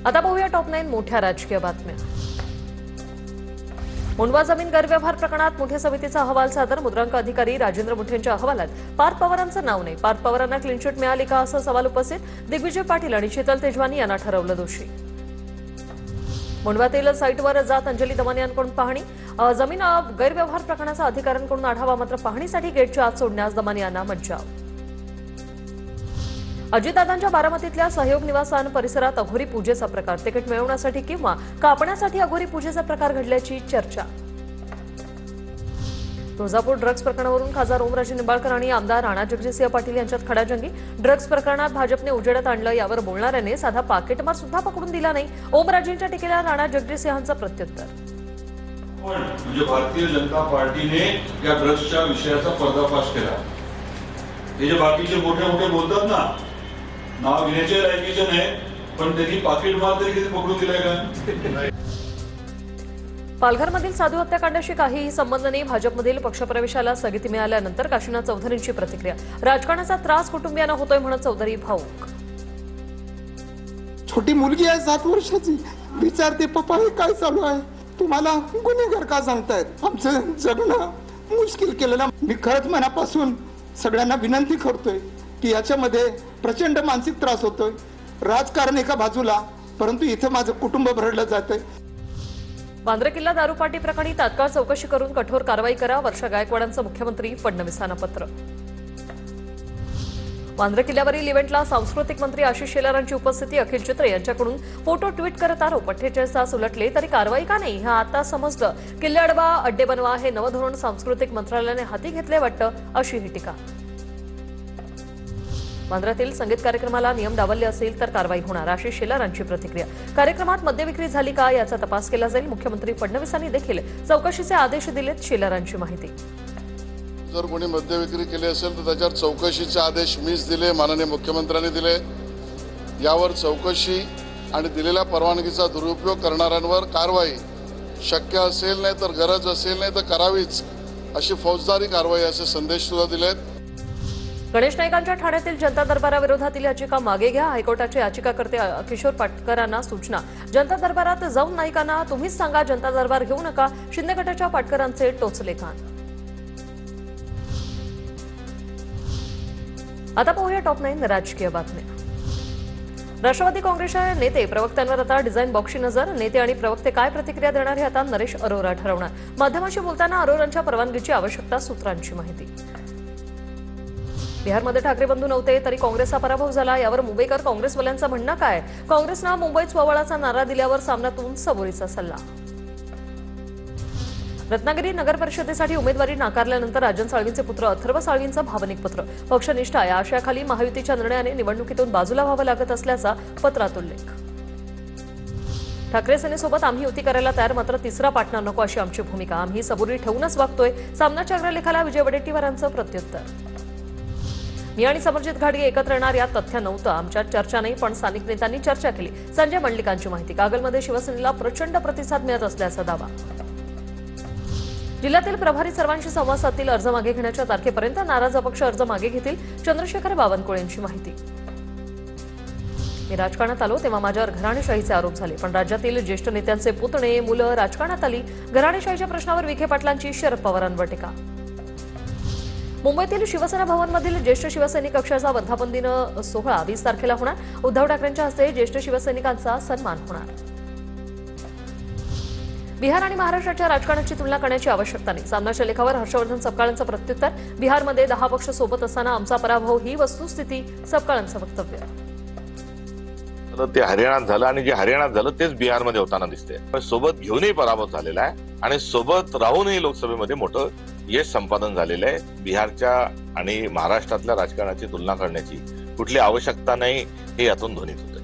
आता पाहूया टॉप 9 मोठ्या राजकीय बातम्या। मुंडवा जमीन गैरव्यवहार प्रकरणात मुठे समितीचा अहवाल सादर। मुद्रांक अधिकारी राजेंद्र मुठेंच्या अहवालात पार्थ पवारांचं नाव नाही। पार्थ पवारांना क्लीन चिट मिळाली का असा सवाल उपस्थित। दिग्विजय पाटील आणि शीतल तेजवानी यांना ठरवलं दोषी। मुंडवातील साईटवर जात अंजली दमाने यांकडून पाहणी। जमीन गैरव्यवहार प्रकरणाचा अधिकाऱ्यांकडून आढावा, मात्र पाहणीसाठी गेटच्या आत सोडण्यास दमाने यांना मज्जाव। अजितदादांच्या बारामतीतल्या सहयोग निवासान परिसरात अघोरी पूजेचा प्रकार। तिकीट मिळवण्यासाठी किंवा कापण्यासाठी अघोरी पूजेचा प्रकार घडल्याची चर्चा। तुळजापूर ड्रग्ज प्रकरणावरून खासदार ओमराजे निंबाळकर आणि आमदार राणा जगजितसिंह पाटील यांच्यात खडाजंगी। ड्रग्ज प्रकरणात भाजपने उजेडात आणलं, यावर बोलणाऱ्याने साधा पाकिटमार सुद्धा पकडून दिला नाही। ओमराजेंच्या टीकेला राणा जगजितसिंहांचं प्रत्युत्तर। म्हणजे भारतीय जनता पार्टीने या ड्रग्जच्या विषयाचा पर्दाफाश केला। हे जे बाकीचे मोठे मोठे बोलतात ना, नाव घेण्याचे लायकीचे नाही, पण त्यांनी पाकिट मार तरी किती पकडून दिलाय का? पालघरमधील साधू हत्याकांडाशी काहीही संबंध नाही। भाजपमधील पक्षप्रवेशाला स्थगिती मिळाल्यानंतर काशीनाथ चौधरींची प्रतिक्रिया। राजकारणाचा त्रास कुटुंबियांना होतोय म्हणत चौधरी भाऊक। छोटी मुलगी आहे 7 वर्षाची, विचारते पप्पा हे काय चालू आहे, तुम्हाला गुन्हेगार का सांगतायत, आमचं जगणं मुश्किल केलेलं। मी खरंच मनापासून सगळ्यांना विनंती करतोय की याच्यामध्ये प्रचंड मानसिक त्रास होतोय। राजकारण एका बाजूला, परंतु इथे माझं कुटुंब भरडलं जातंय। वांद्रे किल्ला दारूपाटी प्रकरणी तात्काळ चौकशी करून कठोर कारवाई करा। वर्षा गायकवाडांचं मुख्यमंत्री फडणवीसांना पत्र। वांद्रे किल्ल्यावरील इव्हेंटला सांस्कृतिक मंत्री आशिष शेलारांची उपस्थिती। अखिल चित्रे यांच्याकडून फोटो ट्विट करत आरोप। 48 तास उलटले तरी कारवाई का नाही, हे आता समजलं। किल्ले अडवा, अड्डे बनवा हे नवं धोरण सांस्कृतिक मंत्रालयाने हाती घेतले वाटतं, अशी ही टीका। वांद्र्यातील संगीत कार्यक्रमाला नियम डावलले असेल तर कारवाई होणार, आशिष शेलारांची प्रतिक्रिया। कार्यक्रमात मद्यविक्री झाली का याचा तपास केला जाईल। मुख्यमंत्री फडणवीसांनी देखील चौकशीचे आदेश दिलेत, शेलारांची माहिती। जर कोणी मद्यविक्री केली असेल तर त्याच्यावर चौकशीचे आदेश मीच दिले, माननीय मुख्यमंत्र्यांनी दिले। यावर चौकशी आणि दिलेल्या परवानगीचा दुरुपयोग करणाऱ्यांवर कारवाई शक्य असेल, नाही तर गरज असेल नाही तर करावीच, अशी फौजदारी कारवाई असे संदेश सुद्धा दिलेत। गणेश नाईकांच्या ठाण्यातील जनता दरबाराविरोधातील याचिका मागे घ्या। हायकोर्टाचे याचिकाकर्ते किशोर पाटकरांना सूचना। जनता दरबारात जाऊन नाईकांना तुम्हीच सांगा, जनता दरबार घेऊ नका, शिंदे गटाच्या पाटकरांचे टोचले कान। आता पाहूया टॉप 9 राजकीय बातम्या। राष्ट्रवादी काँग्रेसच्या नेते प्रवक्त्यांवर आता डिझाईन बॉक्सची नजर। नेते आणि प्रवक्ते काय प्रतिक्रिया देणार हे आता नरेश अरोरा ठरवणार। माध्यमांशी बोलताना अरोरांच्या परवानगीची आवश्यकता, सूत्रांची माहिती। बिहारमध्ये ठाकरे बंधू नव्हते तरी काँग्रेसचा पराभव झाला, यावर मुंबईकर काँग्रेसवाल्यांचं म्हणणं काय? काँग्रेसनं मुंबईत स्वबळाचा नारा दिल्यावर सामन्यातून सबुरीचा सल्ला। रत्नागिरी नगर परिषदेसाठी उमेदवारी नाकारल्यानंतर राजन साळवींचे पुत्र अथर्व साळवींचं भावनिक पत्र। पक्षनिष्ठा या आशयाखाली महायुतीच्या निर्णयाने निवडणुकीतून बाजूला व्हावं लागत असल्याचा पत्रात उल्लेख। ठाकरे सेनेसोबत आम्ही युती करायला तयार, मात्र तिसरा पार्टनर नको अशी आमची भूमिका। आम्ही सबुरी ठेवूनच वागतोय। सामनाच्या अग्रलेखाला विजय वडेट्टीवारांचं प्रत्युत्तर। मी आणि समरजित घाटगे एकत्र येणार यात तथ्य नव्हतं, आमच्यात चर्चा नाही, पण स्थानिक नेत्यांनी चर्चा केली। संजय मंडलिकांची माहिती। कागलमध्ये शिवसेनेला प्रचंड प्रतिसाद मिळत असल्याचा दावा। जिल्ह्यातील प्रभारी सर्वांशी संवाद साधतील, अर्ज मागे घेण्याच्या तारखेपर्यंत नाराज अपक्ष अर्ज मागे घेतील, चंद्रशेखर बावनकुळेंची माहिती। मी राजकारणात आलो तेव्हा माझ्यावर घराणेशाहीचे आरोप झाले, पण राज्यातील ज्येष्ठ नेत्यांचे पुतणे मुलं राजकारणात आली। घराणेशाहीच्या प्रश्नावर विखे पाटलांची शरद पवारांवर टीका। मुंबईतील शिवसेना भवनमधील ज्येष्ठ शिवसैनिक कक्षाचा वर्धापन दिन सोहळा 20 तारखेला होणार। उद्धव ठाकरेंच्या हस्ते ज्येष्ठ शिवसैनिकांचा सन्मान होणार। बिहार आणि महाराष्ट्राच्या राजकारणाची तुलना करण्याची आवश्यकता नाही, सामनाच्या लेखावर हर्षवर्धन सपकाळांचं प्रत्युत्तर। बिहारमध्ये 10 पक्ष सोबत असताना आमचा पराभव ही वस्तुस्थिती, सपकाळांचं वक्तव्य। ते हरियाणात झालं आणि जे हरियाणात झालं तेच बिहारमध्ये होताना दिसते। सोबत घेऊनही पराभव झालेला आहे आणि सोबत राहूनही लोकसभेमध्ये मोठं यश संपादन झालेलं आहे। बिहारच्या आणि महाराष्ट्रातल्या राजकारणाची तुलना करण्याची कुठली आवश्यकता नाही, हे यातून ध्वनित होतं।